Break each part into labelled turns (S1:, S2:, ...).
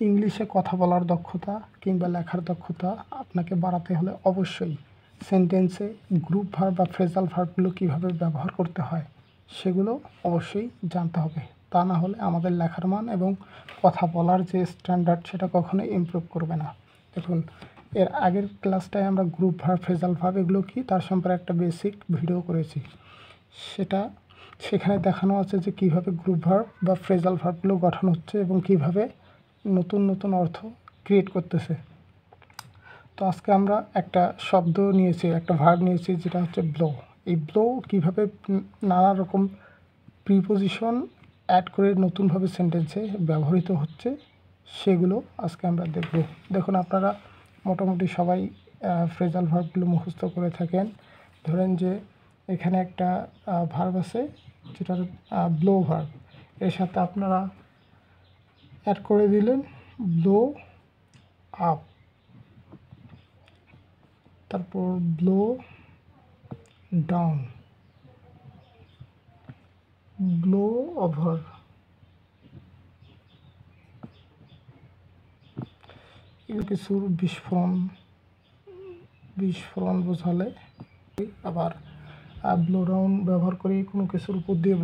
S1: ইংলিশে কথা বলার দক্ষতা কিংবা লেখার দক্ষতা আপনাকে বাড়াতে হলে অবশ্যই সেন্টেন্সে গ্রুপ ভার্ব বা ফ্রেজাল ভার্বগুলো কীভাবে ব্যবহার করতে হয় সেগুলো অবশ্যই জানতে হবে। তা না হলে আমাদের লেখার মান এবং কথা বলার যে স্ট্যান্ডার্ড সেটা কখনোই ইমপ্রুভ করবে না। দেখুন, এর আগের ক্লাসটায় আমরা গ্রুপ ভার্ব, ফ্রেজাল ভার্ব এগুলো কি তার সম্পর্কে একটা বেসিক ভিডিও করেছি। সেখানে দেখানো আছে যে কীভাবে গ্রুপ ভার্ব বা ফ্রেজাল ভার্বগুলো গঠন হচ্ছে এবং কীভাবে নতুন নতুন অর্থ ক্রিয়েট করতেছে। তো আজকে আমরা একটা শব্দ নিয়েছি, একটা ভার্ব নিয়েছি যেটা হচ্ছে ব্লো। এই ব্লো কীভাবে নানা রকম প্রিপোজিশন অ্যাড করে নতুনভাবে সেন্টেন্সে ব্যবহৃত হচ্ছে সেগুলো আজকে আমরা দেখব। দেখুন, আপনারা মোটামুটি সবাই ফ্রেজাল ভার্বগুলো মুখস্থ করে থাকেন। ধরেন যে এখানে একটা ভার্ব আছে যেটা ব্লো ভার্ব, এর সাথে আপনারা অ্যাড করে দিলেন ব্লো আপ, তারপর ব্লো ডাউন, ব্লো ওভার, কিছুর বিস্ফোরণ বোঝালে। আবার ব্লো ডাউন ব্যবহার করে কোনো কিছুর উপর দিয়ে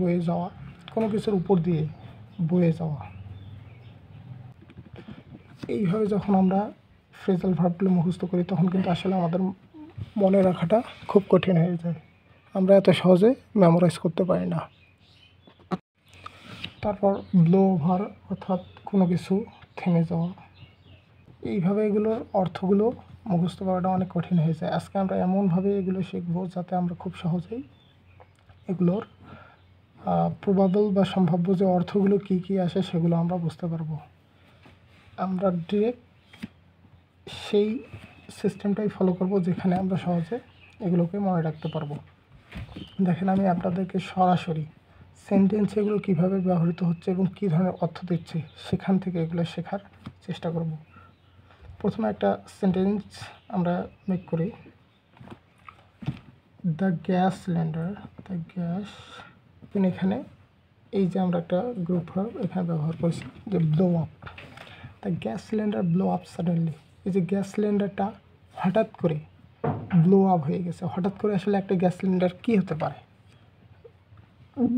S1: বয়ে যাওয়া। এইভাবে যখন আমরা ফ্রেজাল ভার্বগুলো মুখস্থ করি তখন কিন্তু আসলে আমাদের মনে রাখাটা খুব কঠিন হয়ে যায়, আমরা এত সহজে মেমোরাইজ করতে পারি না। তারপর ব্লো ওভার অর্থাৎ কোনো কিছু থেমে যাওয়া। এইভাবে এগুলোর অর্থগুলো মুখস্থ করাটা অনেক কঠিন হয়ে যায়। আজকে আমরা এমনভাবে এগুলো শিখবো যাতে আমরা খুব সহজেই এগুলোর প্রবাবল বা সম্ভাব্য যে অর্থগুলো কী কী আসে সেগুলো আমরা বুঝতে পারবো। আমরা ডিরেক্ট সেই সিস্টেমটাই ফলো করব যেখানে আমরা সহজে এগুলোকে মনে রাখতে পারবো। দেখেন, আমি আপনাদেরকে সরাসরি সেন্টেন্স এগুলো কীভাবে ব্যবহৃত হচ্ছে এবং কী ধরনের অর্থ দিচ্ছে সেখান থেকে এগুলো শেখার চেষ্টা করব। প্রথমে একটা সেন্টেন্স আমরা মেক করি। দ্য গ্যাস সিলিন্ডার, এখানে এই যে আমরা একটা গ্রুপ ভার্ব এখানে ব্যবহার করেছি যে blow up. The gas cylinder blow up suddenly. এই যে গ্যাস সিলিন্ডারটা হঠাৎ করে ব্লো আপ হয়ে গেছে। হঠাৎ করে আসলে একটা গ্যাস সিলিন্ডার কী হতে পারে?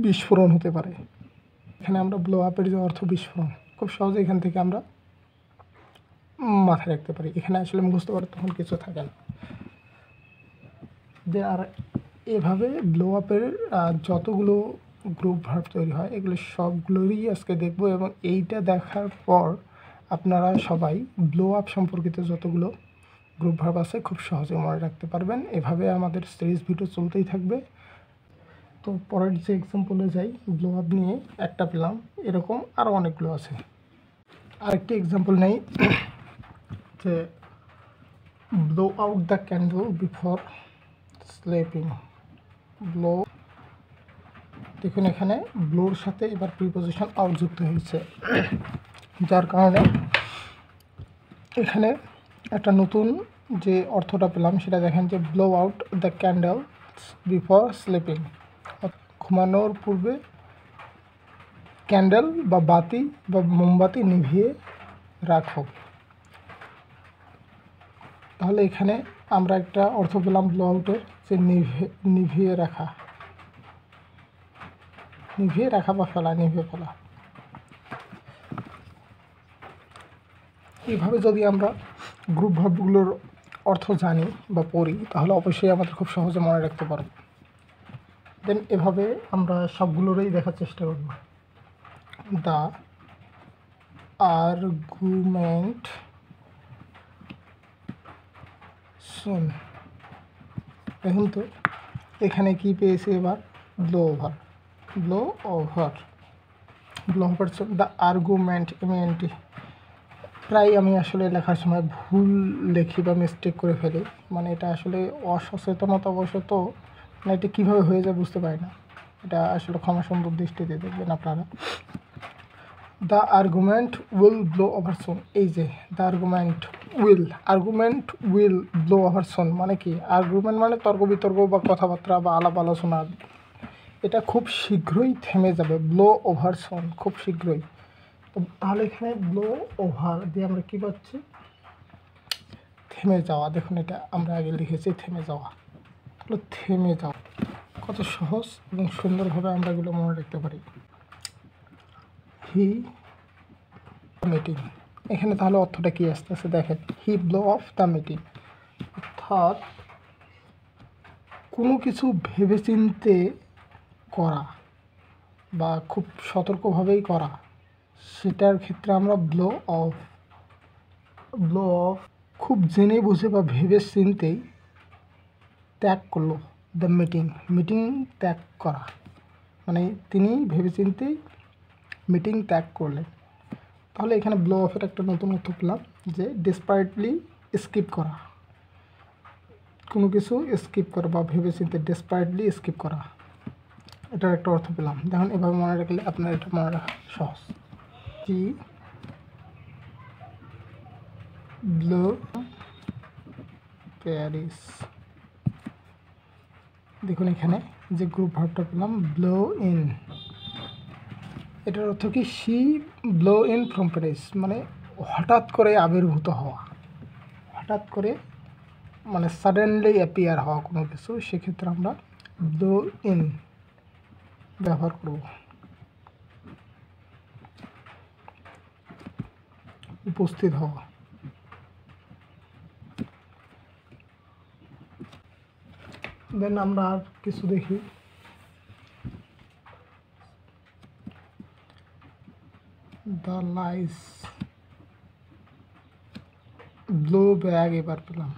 S1: বিস্ফোরণ হতে পারে। এখানে আমরা ব্লো আপের যে অর্থ বিস্ফোরণ খুব সহজে এখান থেকে আমরা মাথায় রাখতে পারি। এখানে আসলে মুখস্থ করার তখন কিছু থাকে না। আর এভাবে ব্লো আপের যতগুলো গ্রুপ ভার্ব তৈরি হয় এগুলো সবগুলোরই আজকে দেখব এবং এইটা দেখার পর আপনারা সবাই ব্লো আপ সম্পর্কিত যতগুলো গ্রুপ ভার্ব আছে খুব সহজে মনে রাখতে পারবেন। এভাবে আমাদের সিরিজ ভিডিও চলতেই থাকবে। তো পরের যে এক্সাম্পলে যাই, ব্লো আপ নিয়ে একটা পেলাম, এরকম আরও অনেকগুলো আছে। আরেকটি এক্সাম্পল নেই যে blow out the candle before sleeping. Blow, দেখুন এখানে ব্লোর সাথে এবার প্রিপোজিশন আউট যুক্ত হয়েছে, যার কারণে এখানে একটা নতুন যে অর্থটা পেলাম সেটা দেখেন যে blow out the candle before sleeping. ঘুমানোর পূর্বে ক্যান্ডেল বা বাতি বা মোমবাতি নিভিয়ে রাখো। তাহলে এখানে আমরা একটা অর্থ পেলাম ব্লো আউটের, যে নিভিয়ে রাখা বা ফেলা, নিভিয়ে ফেলা। এইভাবে যদি আমরা গ্রুপ ভার্বগুলোর অর্থ জানি বা পড়ি তাহলে অবশ্যই আমাদের খুব সহজে মনে রাখতে পারব। দেন এভাবে আমরা সবগুলোরই দেখার চেষ্টা করব। দ্য আর্গুমেন্ট শুন। দেখুন তো এখানে কি পেয়েছি এবার? Blow over. The argument, MNT. প্রায় আমি আসলে লেখার সময় ভুল লেখি বা মিস্টেক করে ফেলি, মানে এটা আসলে অসচেতনতাবশত, মানে এটা কীভাবে হয়ে যায় বুঝতে পারি না। এটা আসলে ক্ষমাসুন্দর দৃষ্টিতে দেখবেন আপনারা। The argument will blow over soon. এই যে the argument will blow over soon মানে কি? আর্গুমেন্ট মানে তর্ক বিতর্ক বা কথাবার্তা বা আলাপ আলোচনা, এটা খুব শীঘ্রই থেমে যাবে। ব্লো ওভার সুন, খুব শীঘ্রই। তাহলে এখানে ব্লো ওভার দিয়ে আমরা কী পাচ্ছি? থেমে যাওয়া। দেখুন এটা আমরা আগে লিখেছি থেমে যাওয়া। তাহলে থেমে যাওয়া কত সহজ এবং সুন্দরভাবে আমরা এগুলো মনে রাখতে পারি। হি মিটিং, এখানে তাহলে অর্থটা কী আসতেছে দেখেন, হি ব্লো অফ দ্য মিটিং, অর্থাৎ কোনো কিছু ভেবেচিন্তে করা বা খুব সতর্কভাবেই করা, সেটার ক্ষেত্রে আমরা ব্লো অফ খুব জেনে বুঝে বা ভেবে চিন্তেই ত্যাগ করলো। দ্য মিটিং ত্যাগ করা মানে তিনি ভেবেচিন্তেই মিটিং ত্যাগ করলেন। তাহলে এখানে ব্লো অফের একটা নতুন অর্থ পেলাম যে ডেসপারেটলি স্কিপ করা, কোনো কিছু স্কিপ করা বা ভেবেচিন্তে ডেসপারেটলি স্কিপ করা, এটার একটা অর্থ পেলাম। দেখুন এভাবে মনে রাখলে আপনার এটা মনে রাখা সহজ। কি ব্লো প্যারিস, দেখুন এখানে যে গ্রুপ ভার্বটা পেলাম ব্লো ইন, এটার অর্থ কি she blow in from Paris, মানে হঠাৎ করে আবির্ভূত হওয়া, হঠাৎ করে মানে সাডেনলি অ্যাপিয়ার হওয়া কোনো কিছু, সেক্ষেত্রে আমরা ব্লো ইন ব্যবহার করব। উপস্থিত হওয়া। দেন আমরা আর কিছু দেখি। দ্য লাইস ব্লো ব্যাগ এবার পেলাম,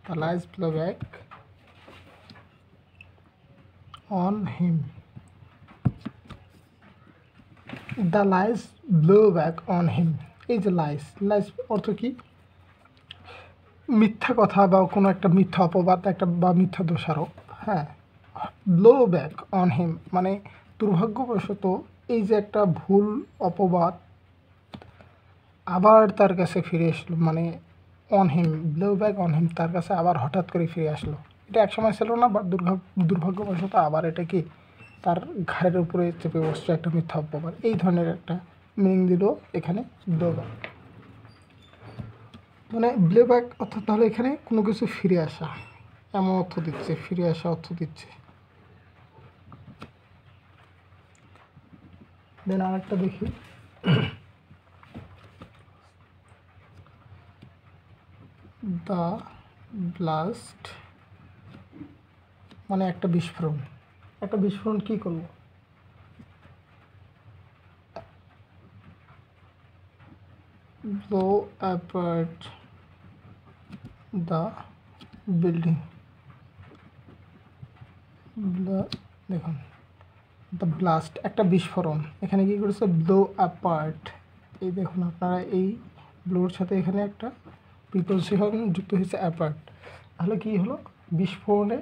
S1: the lies blow back on him, the lies blow back on him. এই যে লাইস অর্থ কি? মিথ্যা কথা বা কোনো একটা মিথ্যা অপবাদ একটা বা মিথ্যা দোষারোপ। হ্যাঁ, ব্লো ব্যাক অন হিম মানে দুর্ভাগ্যবশত এই যে একটা ভুল অপবাদ আবার তার কাছে ফিরে আসলো, মানে on him blow back on him, তার কাছে আবার হঠাৎ করে ফিরে আসলো। এটা একসময় ছিল না, বা দুর্ভাগ্যবশত আবার এটা কি তার ঘাড়ের উপরে চেপে বসছে একটা মিথ্যা অপবাদ, এই ধরনের একটা মিনিং দিল এখানে ব্লো ব্যাক। মানে ব্লো ব্যাক অর্থাৎ তাহলে এখানে কোনো কিছু ফিরে আসা এমন অর্থ দিচ্ছে, ফিরে আসা অর্থ দিচ্ছে। দেন আরেকটা দেখি, দ্য ব্লাস্ট মানে একটা বিস্ফোরণ। একটা বিস্ফোরণ কী করলো? Blow apart the building. দেখুন দ্য ব্লাস্ট একটা বিস্ফোরণ, এখানে কী করেছে? Blow apart. এই দেখুন আপনারা এই ব্লোর সাথে এখানে একটা প্রিপোজিশন যুক্ত হয়েছে অ্যাপার্ট, তাহলে কী হলো? বিস্ফোরণে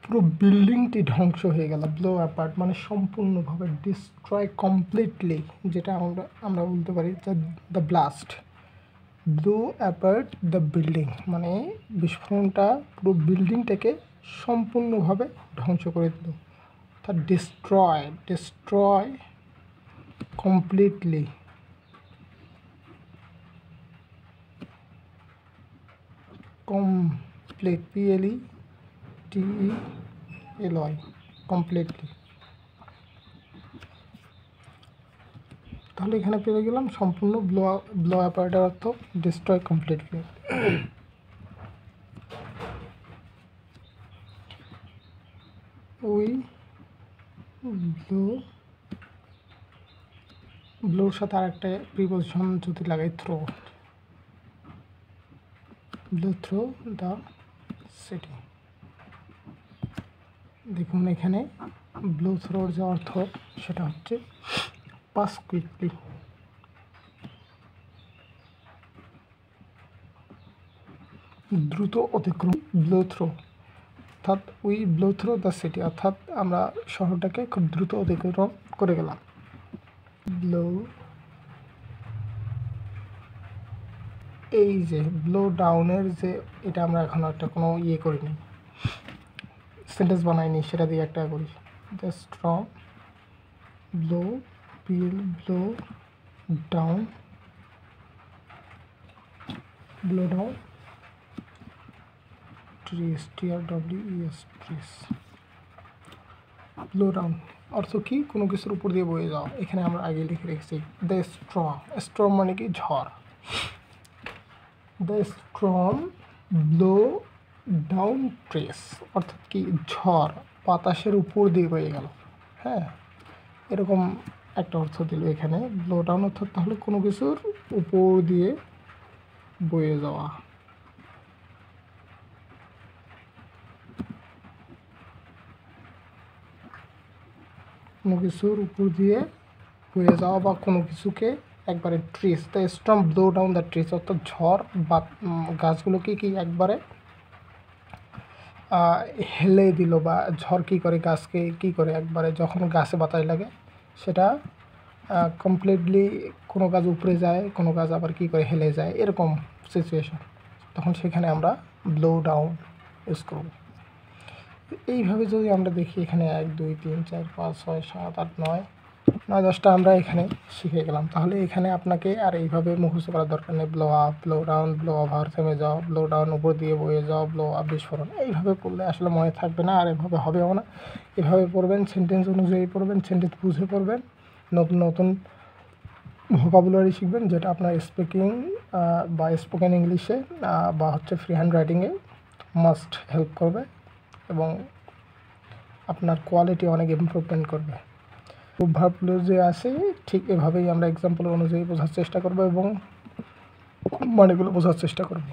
S1: পুরো বিল্ডিংটি ধ্বংস হয়ে গেল। ব্লো অ্যাপার্ট মানে সম্পূর্ণভাবে ডিস্ট্রয় কমপ্লিটলি, যেটা আমরা বলতে পারি the blast blow apart the building মানে বিস্ফোরণটা পুরো বিল্ডিংটাকে সম্পূর্ণভাবে ধ্বংস করে দিল। অর্থাৎ destroy completely, complete PLETELY completely. তাহলে এখানে পেয়ে গেলাম সম্পূর্ণ ব্লো অ্যাপার্টের অর্থ ডিস্ট্রয় কমপ্লিটলি। ওই ব্লোর সাথে আরেকটা প্রিপোজিশন যদি লাগাই through, blow through the city. দেখুন এখানে ব্লো থ্রোর যে অর্থ সেটা হচ্ছে পাস কুইকলি, দ্রুত অতিক্রম। ব্লো থ্রো অর্থাৎ we blow through the city, অর্থাৎ আমরা শহরটাকে খুব দ্রুত অতিক্রম করে গেলাম। ব্লো, এই যে ব্লো ডাউনের যে এটা আমরা এখন একটা কোনো ইয়ে করিনি, সেন্টেন্স বানাইনি, সেটা দিয়ে একটা করি। The strong blow blow down, blow down trees, TRWES trees. Blow down অর্থ কি? কোনো কিছুর উপর দিয়ে বয়ে যাওয়া। এখানে আমরা আগে লিখে রেখেছি দ্য স্ট্রম। স্ট্রম মানে কি? ঝড়। The storm blow down trees অর্থাৎ কি? ঝড় বাতাসের উপর দিয়ে বয়ে গেল। হ্যাঁ, এরকম একটা অর্থ দিল এখানে। ব্লো ডাউন অর্থাৎ তাহলে কোনো কিছুর উপর দিয়ে বয়ে যাওয়া। কোনো কিছুর উপর দিয়ে বয়ে যাওয়া বা কোনো কিছুকে একবারে trees. The storm blow down the trees অর্থাৎ ঝড় বা গাছগুলোকে কি একবারে হেলে দিল, বা ঝড় কী করে গাছকে কী করে একবারে যখন গাছে বাতাস লাগে সেটা কমপ্লিটলি কোনো গাছ উপরে যায়, কোনো গাছ আবার কী করে হেলে যায়, এরকম সিচুয়েশন। তখন সেখানে আমরা ব্লো ডাউন ইউজ করব। এইভাবে যদি আমরা দেখি এখানে 1 2 3 4 5 6 7 8 9 10টা আমরা এখানে শিখে গেলাম। তাহলে এখানে আপনাকে আর এইভাবে মুখস্থ করার দরকার নেই। Blow up, blow down, blow over, থেমে যাও, ব্লো ডাউন উপর দিয়ে বয়ে যাও, ব্লো আপ বিস্ফোরণ। এইভাবে পড়লে আসলে মনে থাকবে না, আর এভাবে হবেও না। এভাবে পড়বেন, সেন্টেন্স অনুযায়ী পড়বেন, সেন্টেন্স বুঝে পড়বেন, নতুন নতুন ভোকাবুলারি শিখবেন, যেটা আপনার স্পিকিং বা স্পোকেন ইংলিশে বা হচ্ছে ফ্রি হ্যান্ড রাইটিংয়ে মাস্ট হেল্প করবে এবং আপনার কোয়ালিটি অনেক ইমপ্রুভমেন্ট করবে। ভাবগুলো যে আছে ঠিক এভাবেই আমরা এক্সাম্পল অনুযায়ী বোঝার চেষ্টা করব এবং মানেগুলো বোঝার চেষ্টা করব।